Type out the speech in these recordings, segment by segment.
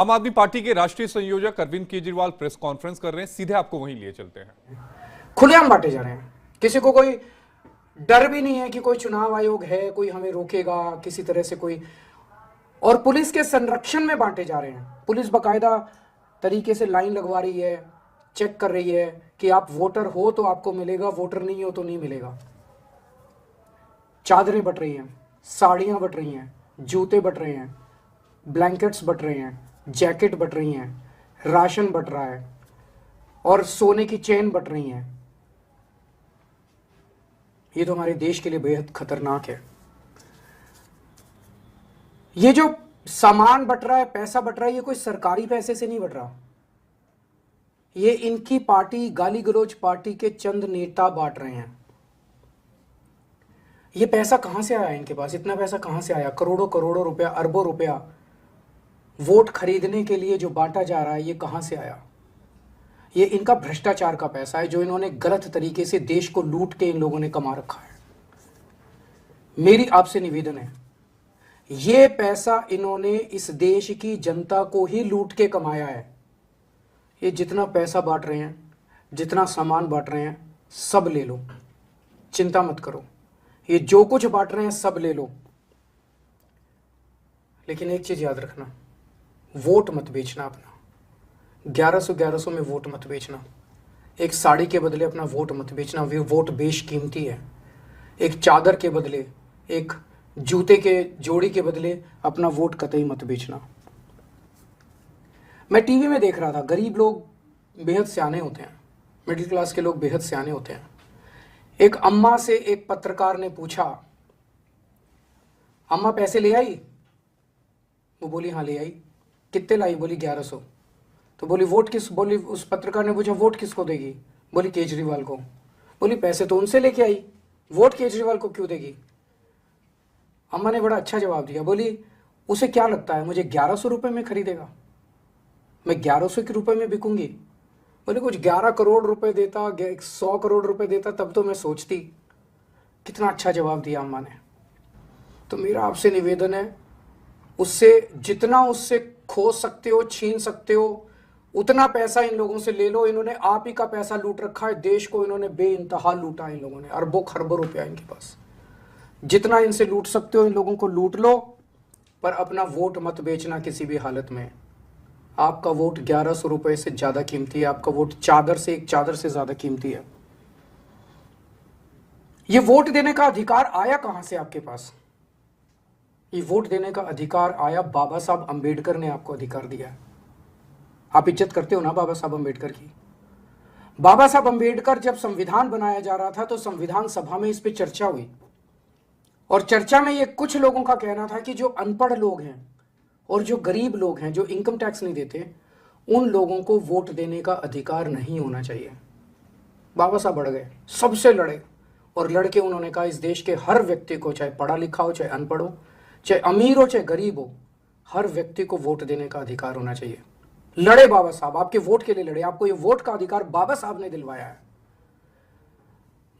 आम आदमी पार्टी के राष्ट्रीय संयोजक अरविंद केजरीवाल प्रेस कॉन्फ्रेंस कर रहे हैं, सीधे आपको वहीं लिए चलते हैं। खुलेआम बांटे जा रहे हैं, किसी को कोई डर भी नहीं है कि कोई चुनाव आयोग है, कोई हमें रोकेगा किसी तरह से कोई। और पुलिस के संरक्षण में बांटे जा रहे हैं। पुलिस बकायदा तरीके से लाइन लगवा रही है, चेक कर रही है कि आप वोटर हो तो आपको मिलेगा, वोटर नहीं हो तो नहीं मिलेगा। चादरें बट रही हैं, साड़ियां बट रही हैं, जूते बट रहे हैं, ब्लैंकेट्स बट रहे हैं, जैकेट बट रही हैं, राशन बट रहा है और सोने की चेन बट रही हैं। ये तो हमारे देश के लिए बेहद खतरनाक है। ये जो सामान बट रहा है, पैसा बट रहा है, ये कोई सरकारी पैसे से नहीं बट रहा। ये इनकी पार्टी, गाली गलौज पार्टी के चंद नेता बांट रहे हैं। ये पैसा कहां से आया इनके पास? इतना पैसा कहां से आया? करोड़ों करोड़ों रुपया, अरबों रुपया वोट खरीदने के लिए जो बांटा जा रहा है, ये कहां से आया? ये इनका भ्रष्टाचार का पैसा है जो इन्होंने गलत तरीके से देश को लूट के इन लोगों ने कमा रखा है। मेरी आपसे निवेदन है, ये पैसा इन्होंने इस देश की जनता को ही लूट के कमाया है। ये जितना पैसा बांट रहे हैं, जितना सामान बांट रहे हैं, सब ले लो, चिंता मत करो। ये जो कुछ बांट रहे हैं सब ले लो, लेकिन एक चीज याद रखना, वोट मत बेचना अपना। 1100 में वोट मत बेचना। एक साड़ी के बदले अपना वोट मत बेचना, वे वोट बेशकीमती है। एक चादर के बदले, एक जूते के जोड़ी के बदले अपना वोट कतई मत बेचना। मैं टीवी में देख रहा था, गरीब लोग बेहद सियाने होते हैं, मिडिल क्लास के लोग बेहद सियाने होते हैं। एक अम्मा से एक पत्रकार ने पूछा, अम्मा पैसे ले आई? वो बोली हाँ ले आई। कितने लाई? बोली 1100। तो बोली वोट किस, बोली उस पत्रकार ने पूछा वोट किसको देगी? बोली केजरीवाल को। बोली पैसे तो उनसे लेके आई, वोट केजरीवाल को क्यों देगी? अम्मा ने बड़ा अच्छा जवाब दिया, बोली उसे क्या लगता है मुझे 1100 रुपए में खरीदेगा? मैं 1100 के रुपए में बिकूंगी? बोले कुछ 11 करोड़ रुपए देता, 100 करोड़ रुपए देता, तब तो मैं सोचती। कितना अच्छा जवाब दिया अम्मा ने। तो मेरा आपसे निवेदन है, उससे जितना उससे खो सकते हो, छीन सकते हो, उतना पैसा इन लोगों से ले लो। इन्होंने आप ही का पैसा लूट रखा है, देश को इन्होंने बेइंतहा लूटा है। इन लोगों ने अरबों खरबों रुपया इनके पास। जितना इनसे लूट सकते हो इन लोगों को लूट लो, पर अपना वोट मत बेचना किसी भी हालत में। आपका वोट 1100 रुपए से ज्यादा कीमती है, आपका वोट चादर से, एक चादर से ज्यादा कीमती है। ये वोट देने का अधिकार आया कहां से आपके पास? ये वोट देने का अधिकार आया, बाबा साहब अंबेडकर ने आपको अधिकार दिया है। आप इज्जत करते हो ना बाबा साहब अंबेडकर की? बाबा साहब अंबेडकर जब संविधान बनाया जा रहा था तो संविधान सभा में इस पे चर्चा हुई, और चर्चा में ये कुछ लोगों का कहना था कि जो अनपढ़ लोग हैं और जो गरीब लोग हैं, जो इनकम टैक्स नहीं देते, उन लोगों को वोट देने का अधिकार नहीं होना चाहिए। बाबा साहब बढ़ गए, सबसे लड़े, और लड़के उन्होंने कहा इस देश के हर व्यक्ति को, चाहे पढ़ा लिखा हो, चाहे अनपढ़ हो, चाहे अमीर हो, चाहे गरीब हो, हर व्यक्ति को वोट देने का अधिकार होना चाहिए। लड़े बाबा साहब, आपके वोट के लिए लड़े। आपको ये वोट का अधिकार बाबा साहब ने दिलवाया है।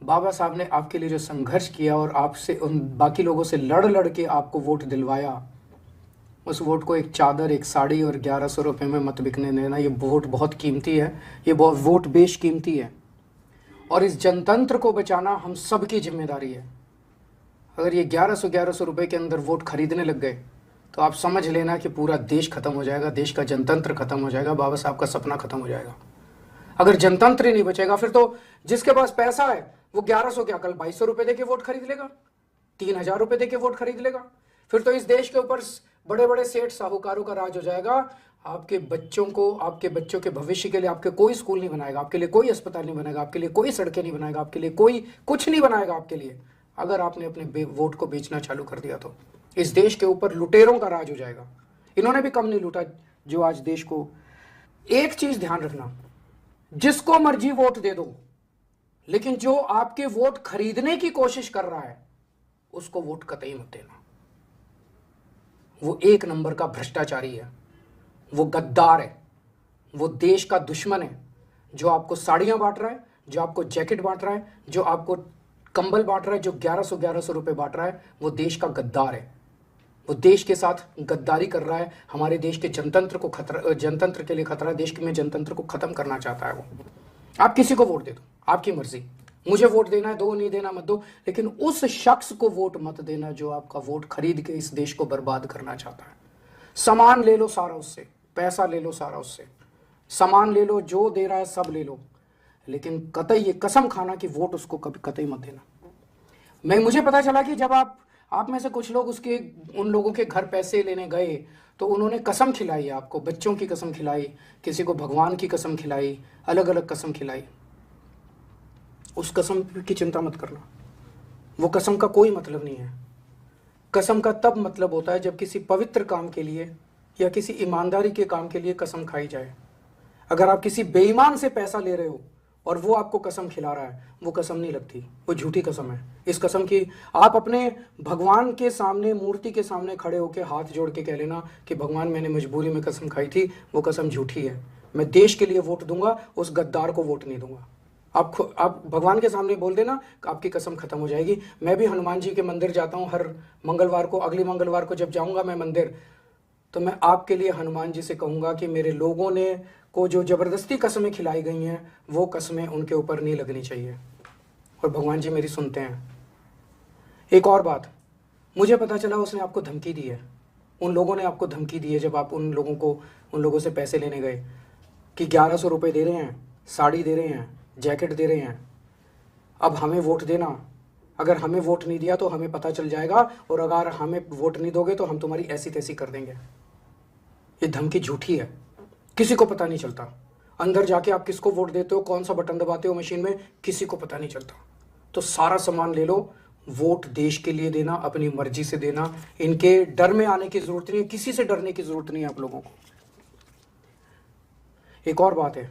बाबा साहब ने आपके लिए जो संघर्ष किया और आपसे, उन बाकी लोगों से लड़ लड़ के आपको वोट दिलवाया, उस वोट को एक चादर, एक साड़ी और 1100 रुपए में मत बिकने देना। ये वोट बहुत कीमती है, ये वोट बेशकीमती है, और इस जनतंत्र को बचाना हम सबकी जिम्मेदारी है। अगर ये 1100 रुपए के अंदर वोट खरीदने लग गए तो आप समझ लेना कि पूरा देश खत्म हो जाएगा, देश का जनतंत्र खत्म हो जाएगा, बाबा साहब का सपना खत्म हो जाएगा। अगर जनतंत्र ही नहीं बचेगा, फिर तो जिसके पास पैसा है वो 1100 क्या कल 2200 रुपए देके वोट खरीद लेगा, 3000 रुपए देके वोट खरीद लेगा। फिर तो इस देश के ऊपर बड़े बड़े सेठ साहूकारों का राज हो जाएगा। आपके बच्चों को, आपके बच्चों के भविष्य के लिए आपके कोई स्कूल नहीं बनाएगा, आपके लिए कोई अस्पताल नहीं बनाएगा, आपके लिए कोई सड़कें नहीं बनाएगा, आपके लिए कोई कुछ नहीं बनाएगा आपके लिए। अगर आपने अपने वोट को बेचना चालू कर दिया तो इस देश के ऊपर लुटेरों का राज हो जाएगा। इन्होंने भी कम नहीं लूटा जो आज देश को। एक चीज ध्यान रखना, जिसको मर्जी वोट दे दो, लेकिन जो आपके वोट खरीदने की कोशिश कर रहा है उसको वोट कतई मत देना। वो एक नंबर का भ्रष्टाचारी है, वो गद्दार है, वो देश का दुश्मन है। जो आपको साड़ियां बांट रहा है, जो आपको जैकेट बांट रहा है, जो आपको कंबल बांट रहा है, जो 1100 रुपए बांट रहा है, वो देश का गद्दार है। वो देश के साथ गद्दारी कर रहा है, हमारे देश के जनतंत्र को खतरा, जनतंत्र के लिए खतरा है, देश में जनतंत्र को खत्म करना चाहता है वो। आप किसी को वोट दे दो, आपकी मर्जी, मुझे वोट देना है दो, नहीं देना मत दो, लेकिन उस शख्स को वोट मत देना जो आपका वोट खरीद के इस देश को बर्बाद करना चाहता है। सामान ले लो सारा उससे, पैसा ले लो सारा उससे, सामान ले लो, जो दे रहा है सब ले लो, लेकिन कतई ये कसम खाना कि वोट उसको कभी कतई मत देना। मुझे पता चला कि जब आप में से कुछ लोग उन लोगों के घर पैसे लेने गए तो उन्होंने कसम खिलाई, आपको बच्चों की कसम खिलाई, किसी को भगवान की कसम खिलाई, अलग अलग कसम खिलाई। उस कसम की चिंता मत करना, वो कसम का कोई मतलब नहीं है। कसम का तब मतलब होता है जब किसी पवित्र काम के लिए या किसी ईमानदारी के काम के लिए कसम खाई जाए। अगर आप किसी बेईमान से पैसा ले रहे हो और वो आपको कसम खिला रहा है, वो कसम नहीं लगती, वो झूठी कसम है। इस कसम की आप अपने भगवान के सामने, मूर्ति के सामने खड़े होकर हाथ जोड़ के कह लेना कि भगवान मैंने मजबूरी में कसम खाई थी, वो कसम झूठी है, मैं देश के लिए वोट दूंगा, उस गद्दार को वोट नहीं दूंगा। आप भगवान के सामने बोल देना, आपकी कसम खत्म हो जाएगी। मैं भी हनुमान जी के मंदिर जाता हूँ हर मंगलवार को, अगली मंगलवार को जब जाऊँगा मैं मंदिर, तो मैं आपके लिए हनुमान जी से कहूँगा कि मेरे लोगों ने को जो ज़बरदस्ती कसमें खिलाई गई हैं, वो कसमें उनके ऊपर नहीं लगनी चाहिए, और भगवान जी मेरी सुनते हैं। एक और बात, मुझे पता चला उसने आपको धमकी दी है, उन लोगों ने आपको धमकी दी है जब आप उन लोगों से पैसे लेने गए कि 1100 रुपये दे रहे हैं, साड़ी दे रहे हैं, जैकेट दे रहे हैं, अब हमें वोट देना, अगर हमें वोट नहीं दिया तो हमें पता चल जाएगा, और अगर हमें वोट नहीं दोगे तो हम तुम्हारी ऐसी तैसी कर देंगे। ये धमकी झूठी है, किसी को पता नहीं चलता। अंदर जाके आप किसको वोट देते हो, कौन सा बटन दबाते हो मशीन में, किसी को पता नहीं चलता। तो सारा सामान ले लो, वोट देश के लिए देना, अपनी मर्जी से देना, इनके डर में आने की जरूरत नहीं है, किसी से डरने की जरूरत नहीं है आप लोगों को। एक और बात है,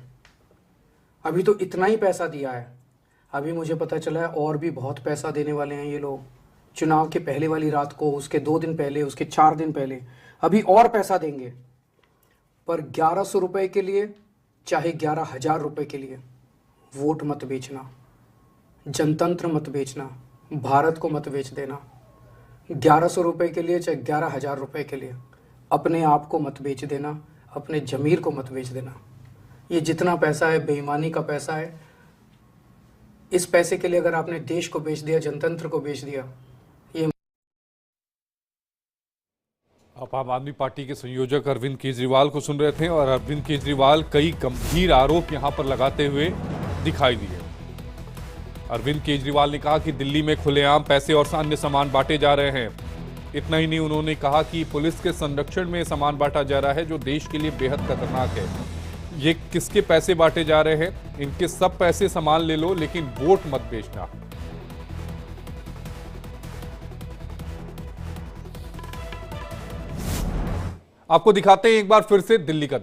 अभी तो इतना ही पैसा दिया है, अभी मुझे पता चला है और भी बहुत पैसा देने वाले हैं ये लोग। चुनाव के पहले वाली रात को, उसके 2 दिन पहले, उसके 4 दिन पहले, अभी और पैसा देंगे। पर 1100 रुपये के लिए, चाहे 11,000 रुपये के लिए, वोट मत बेचना, जनतंत्र मत बेचना, भारत को मत बेच देना। 1100 रुपये के लिए, चाहे 11,000 रुपये के लिए, अपने आप को मत बेच देना, अपने ज़मीर को मत बेच देना। ये जितना पैसा है बेईमानी का पैसा है। इस पैसे के लिए अगर आपने देश को बेच दिया, जनतंत्र को बेच दिया, ये। आप आम आदमी पार्टी के संयोजक अरविंद केजरीवाल को सुन रहे थे, और अरविंद केजरीवाल कई गंभीर आरोप यहां पर लगाते हुए दिखाई दिए। अरविंद केजरीवाल ने कहा कि दिल्ली में खुलेआम पैसे और अन्य सामान बांटे जा रहे हैं। इतना ही नहीं, उन्होंने कहा कि पुलिस के संरक्षण में सामान बांटा जा रहा है जो देश के लिए बेहद खतरनाक है। ये किसके पैसे बांटे जा रहे हैं? इनके सब पैसे सामान ले लो, लेकिन वोट मत बेचना। आपको दिखाते हैं एक बार फिर से दिल्ली का